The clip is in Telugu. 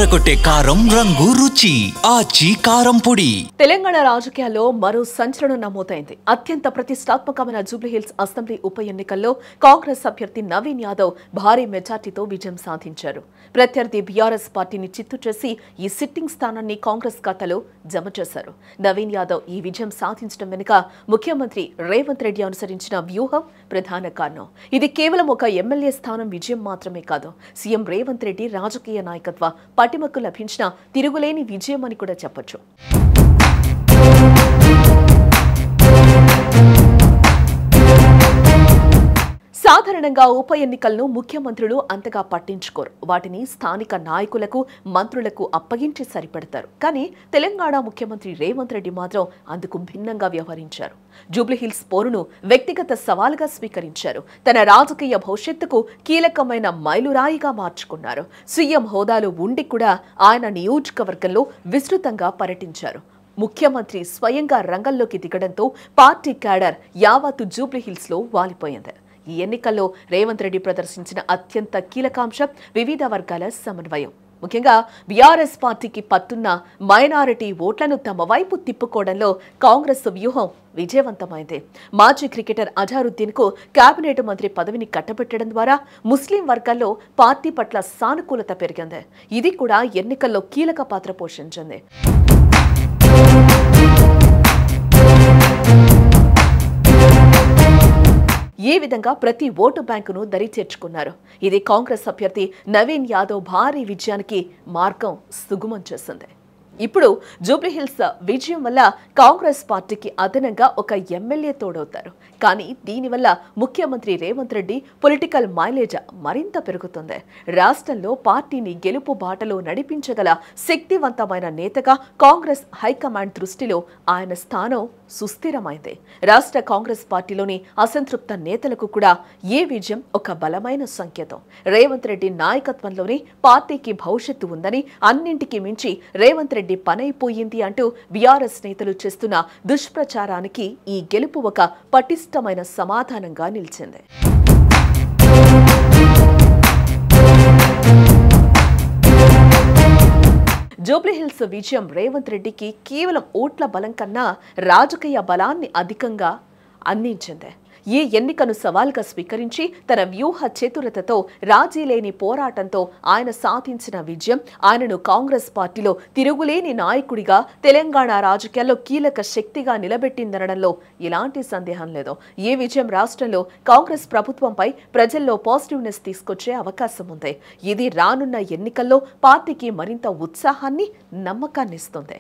అదరగొట్టే కారం రంగు రుచి ఆచి కారం పొడి. తెలంగాణ రాజకీయాల్లో మరో సంచలనం నమోదైంది. అత్యంత ప్రతిష్టాత్మకమైన జూబ్లీహిల్స్ అసెంబ్లీ ఉప ఎన్నికల్లో కాంగ్రెస్ అభ్యర్థి నవీన్ యాదవ్ భారీ మెజార్టీతో విజయం సాధించారు. ప్రత్యర్థి బీఆర్ఎస్ పార్టీని చిత్తు చేసి ఈ సిట్టింగ్ స్థానాన్ని కాంగ్రెస్ ఖాతాలో జమ చేశారు. నవీన్ యాదవ్ ఈ విజయం సాధించడం వెనుక ముఖ్యమంత్రి రేవంత్ రెడ్డి అనుసరించిన వ్యూహం ప్రధాన కారణం. ఇది కేవలం ఒక ఎమ్మెల్యే స్థానం విజయం మాత్రమే కాదు, సీఎం రేవంత్ రెడ్డి రాజకీయ నాయకత్వ పటిమకు లభించిన తిరుగులేని విజయం అని కూడా చెప్పొచ్చు. సాధారణంగా ఉప ఎన్నికలను ముఖ్యమంత్రులు అంతగా పట్టించుకోరు. వాటిని స్థానిక నాయకులకు, మంత్రులకు అప్పగించి సరిపెడతారు. కానీ తెలంగాణ ముఖ్యమంత్రి రేవంత్ రెడ్డి మాత్రం అందుకు భిన్నంగా వ్యవహరించారు. జూబ్లీహిల్స్ పోరును వ్యక్తిగత సవాలుగా స్వీకరించారు. తన రాజకీయ భవిష్యత్తుకు కీలకమైన మైలురాయిగా మార్చుకున్నారు. సీఎం హోదాలో ఉండి కూడా ఆయన నియోజకవర్గంలో విస్తృతంగా పర్యటించారు. ముఖ్యమంత్రి స్వయంగా రంగంలోకి దిగడంతో పార్టీ క్యాడర్ యావత్తు జూబ్లీహిల్స్ లో వాలిపోయింది. ఈ ఎన్నికల్లో రేవంత్ రెడ్డి ప్రదర్శించిన అత్యంత కీలకాంశం వివిధ వర్గాల సమన్వయం. ముఖ్యంగా బీఆర్ఎస్ పార్టీకి పట్టున్న మైనారిటీ ఓట్లను తమ వైపు తిప్పుకోవడంలో కాంగ్రెస్ వ్యూహం విజయవంతమైంది. మాజీ క్రికెటర్ అజారుద్దీన్ కు కేబినెట్ మంత్రి పదవిని కట్టబెట్టడం ద్వారా ముస్లిం వర్గాల్లో పార్టీ పట్ల సానుకూలత పెరిగింది. ఇది కూడా ఎన్నికల్లో కీలక పాత్ర పోషించింది. ఈ విధంగా ప్రతి ఓటు బ్యాంకును దరి చేర్చుకున్నారు. ఇది కాంగ్రెస్ అభ్యర్థి నవీన్ యాదవ్ భారీ విజయానికి మార్గం సుగమం చేసింది. ఇప్పుడు జూబ్లీహిల్స్ విజయం వల్ల కాంగ్రెస్ పార్టీకి అదనంగా ఒక ఎమ్మెల్యే తోడవుతారు. కానీ దీనివల్ల ముఖ్యమంత్రి రేవంత్ రెడ్డి పొలిటికల్ మైలేజ్ మరింత పెరుగుతుంది. రాష్ట్రంలో పార్టీని గెలుపు బాటలో నడిపించగల శక్తివంతమైన నేతగా కాంగ్రెస్ హైకమాండ్ దృష్టిలో ఆయన స్థానం సుస్థిరమైంది. రాష్ట్ర కాంగ్రెస్ పార్టీలోని అసంతృప్త నేతలకు కూడా ఈ విజయం ఒక బలమైన సంకేతం. రేవంత్ రెడ్డి నాయకత్వంలోనే పార్టీకి భవిష్యత్తు ఉందని, అన్నింటికీ మించి రేవంత్ రెడ్డి పనైపోయింది అంటూ బీఆర్ఎస్ నేతలు చేస్తున్న దుష్ప్రచారానికి ఈ గెలుపు ఒక పటిష్టమైన సమాధానంగా నిలిచింది. జూబ్లీహిల్స్ విజయం రేవంత్ రెడ్డికి కేవలం ఓట్ల బలం కన్నా రాజకీయ బలాన్ని అధికంగా అందించింది. ఈ ఎన్నికను సవాల్గా స్వీకరించి తన వ్యూహ చతురతతో, రాజీ లేని పోరాటంతో ఆయన సాధించిన విజయం ఆయనను కాంగ్రెస్ పార్టీలో తిరుగులేని నాయకుడిగా, తెలంగాణ రాజకీయాల్లో కీలక శక్తిగా నిలబెట్టిందనడంలో ఎలాంటి సందేహం లేదు. ఈ విజయం రాష్ట్రంలో కాంగ్రెస్ ప్రభుత్వంపై ప్రజల్లో పాజిటివ్నెస్ తీసుకొచ్చే అవకాశం ఉంది. ఇది రానున్న ఎన్నికల్లో పార్టీకి మరింత ఉత్సాహాన్ని, నమ్మకాన్ని ఇస్తుంది.